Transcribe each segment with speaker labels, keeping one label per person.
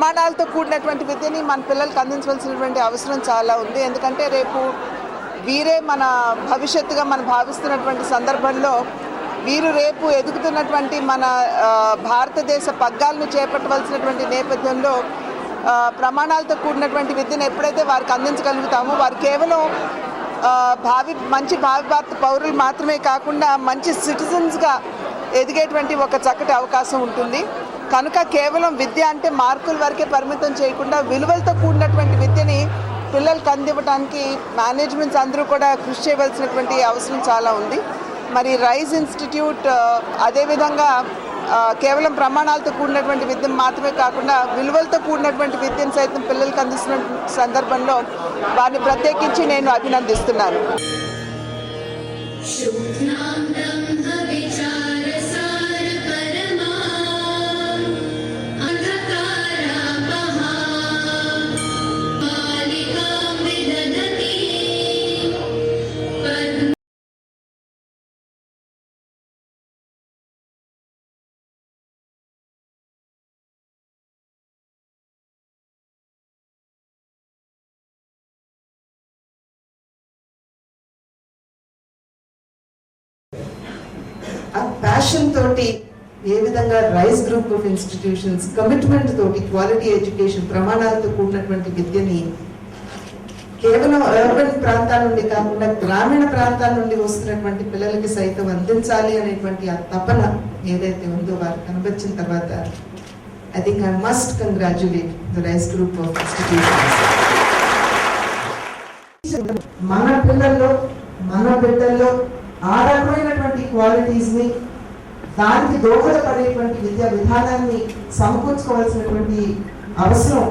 Speaker 1: ప్రమాణాలతో కూడినటువంటి విద్యని మన పిల్లలకు అందించవలసినటువంటి అవసరం చాలా ఉంది. ఎందుకంటే రేపు వీరే మన భవిష్యత్తుగా మనం భావిస్తున్నటువంటి సందర్భంలో వీరు రేపు ఎదుగుతున్నటువంటి మన భారతదేశ పగ్గాలను చేపట్టవలసినటువంటి నేపథ్యంలో ప్రమాణాలతో కూడినటువంటి విద్యను ఎప్పుడైతే వారికి అందించగలుగుతామో వారు కేవలం మంచి భావి భారత పౌరులు మాత్రమే కాకుండా మంచి సిటిజన్స్గా ఎదిగేటువంటి ఒక చక్కటి అవకాశం ఉంటుంది. కనుక కేవలం విద్య అంటే మార్కుల వరకే పరిమితం చేయకుండా విలువలతో కూడినటువంటి విద్యని పిల్లలకు అందివ్వడానికి మేనేజ్మెంట్స్ అందరూ కూడా కృషి చేయవలసినటువంటి అవసరం చాలా ఉంది. మరి రైజ్ ఇన్స్టిట్యూట్ అదేవిధంగా కేవలం ప్రమాణాలతో కూడినటువంటి విద్యను మాత్రమే కాకుండా విలువలతో కూడినటువంటి విద్యను సైతం పిల్లలకు అందిస్తున్న సందర్భంలో వారిని ప్రత్యేకించి నేను అభినందిస్తున్నాను.
Speaker 2: ఆ ప్యాషన్ తోటి ఏ విధంగా rise group of institutions commitment తోటి క్వాలిటీ ఎడ్యుకేషన్ ప్రమాణాలతో కూడినటువంటి విద్యని కేవలం అర్బన్ ప్రాంతాల నుండి కాకుండా గ్రామీణ ప్రాంతాల నుండి వస్తున్నటువంటి పిల్లలకి సైతం అందించాలి అనేటువంటి ఆ తపన ఏదైతే ఉందో వారు కనబర్చిన తర్వాత I think I must congratulate the rise group of institutions. మన బిడ్డల్లో ఆ రకమైనటువంటి క్వాలిటీస్ ని దానికి దోహదపడేటువంటి విద్యా విధానాన్ని సమకూర్చుకోవాల్సినటువంటి అవసరం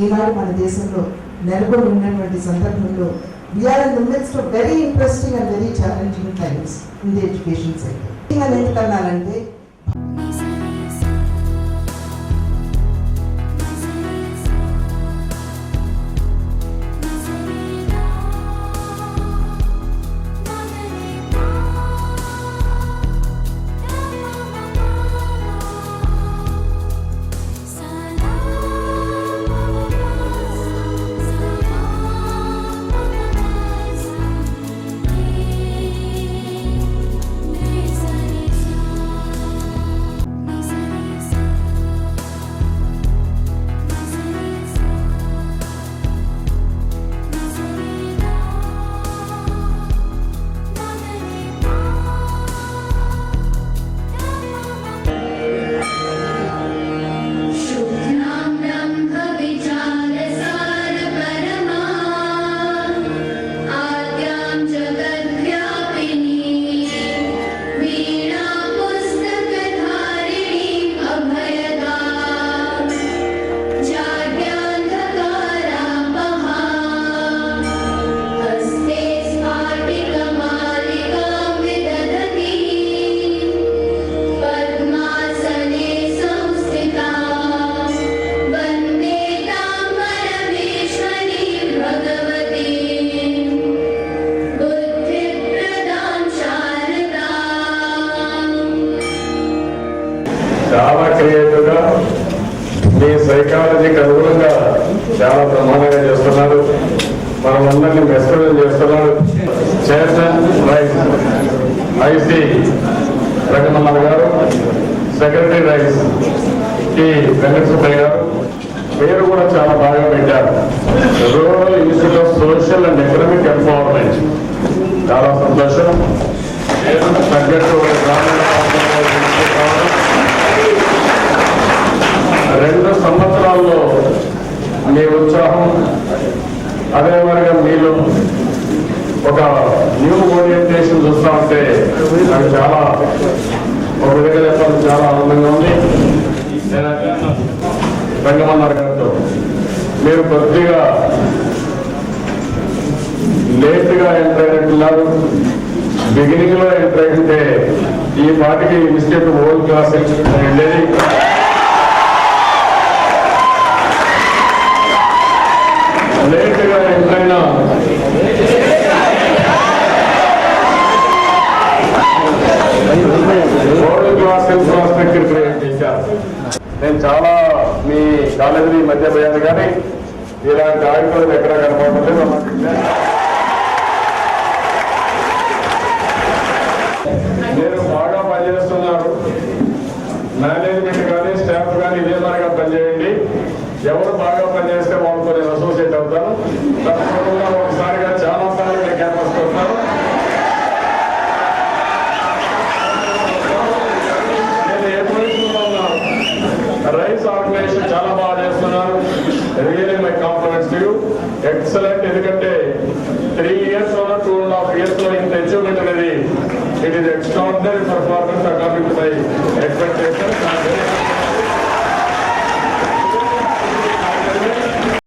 Speaker 2: ఈనాడు మన దేశంలో నెలకొని ఉన్నటువంటి సందర్భంలో we're in the midst of very interesting and very challenging times in the education sector. ఎందుకన్నానంటే
Speaker 3: చాలా క్రియేటివ్గా మీ సైకాలజీకి అనుగుణంగా చాలా ప్రమాణంగా చేస్తున్నారు. మనమందరినీ మెస్కరేజ్ చేస్తున్నారు. చైర్మన్ రైస్ ఐసి రంగమల్ల గారు, secretary rice T Venkata Subbaiah గారు, పేరు కూడా చాలా బాగా పెట్టారు. Rural institute of social and economic empowerment. చాలా సంతోషం. తగ్గట్టు గ్రామీణ 2 సంవత్సరాల్లో మీ ఉత్సాహం, అదే మరిగా మీలో ఒక న్యూ ఓరియంటేషన్ చూస్తూ ఉంటే నాకు చాలా ఒక విధంగా చెప్పాలి చాలా ఆనందంగా ఉంది. రంగమన్నారు గారితో మీరు కొద్దిగా లేట్గా ఎంటర్ అయినట్టున్నారు. బిగినింగ్ లో ఎంటర్ అయితే ఈ పాటికి ఇన్స్టిట్యూట్ ఓల్డ్ క్లాస్ వెళ్ళేది. లేట్గా ఎంటర్ అయినా ఓల్డ్ క్లాస్ ఇన్ఫ్రాస్ట్రక్చర్ క్రియేట్ చేశారు. నేను చాలా మీ చాలా మంది ఈ మధ్య పోయాను కానీ ఇలాంటి ఆయుధాలు ఎక్కడా కనపడలేదు. నేను బాగా పనిచేస్తున్నారు. మేనేజ్మెంట్ కానీ స్టాఫ్ కానీ ఇదే మరిగా పనిచేయండి. ఎవరు బాగా పనిచేస్తే వాళ్ళతో నేను అసోసియేట్ అవుతాను. తప్పకుండా ఒకసారిగా చాలా సార్లు నేను క్యాంపస్కి వస్తాను. నేను ఏ పొజిషన్లో ఉన్నాను, రైస్ ఆర్గనైజేషన్ చాలా బాగా చేస్తున్నారు. Really my compliments to you. Excellent. ఎందుకంటే 3 years లో 2.5 years లో ఇంత అచీవ్మెంట్ అనేది it is extraordinary performance according to my expectation.